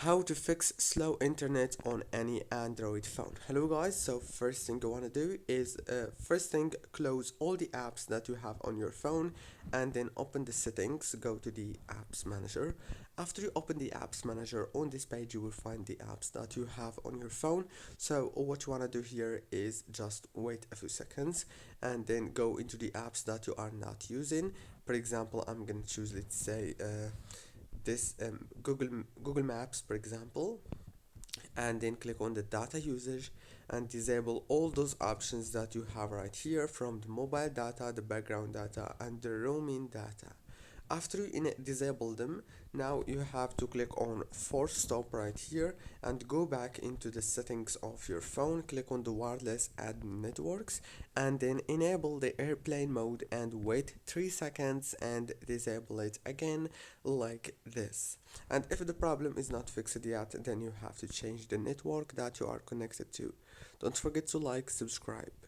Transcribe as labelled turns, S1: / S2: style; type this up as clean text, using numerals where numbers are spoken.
S1: How to fix slow internet on any Android phone. Hello guys, so first thing you want to do is first thing close all the apps that you have on your phone and then open the settings, go to the apps manager. After you open the apps manager, on this page you will find the apps that you have on your phone. So what you want to do here is just wait a few seconds and then go into the apps that you are not using. For example, I'm going to choose, let's say, this Google Maps, for example, and then click on the data usage and disable all those options that you have right here, from the mobile data, the background data, and the roaming data. After you disable them, now you have to click on force stop right here and go back into the settings of your phone, click on the wireless add networks, and then enable the airplane mode and wait 3 seconds and disable it again like this. And if the problem is not fixed yet, then you have to change the network that you are connected to. Don't forget to like, subscribe.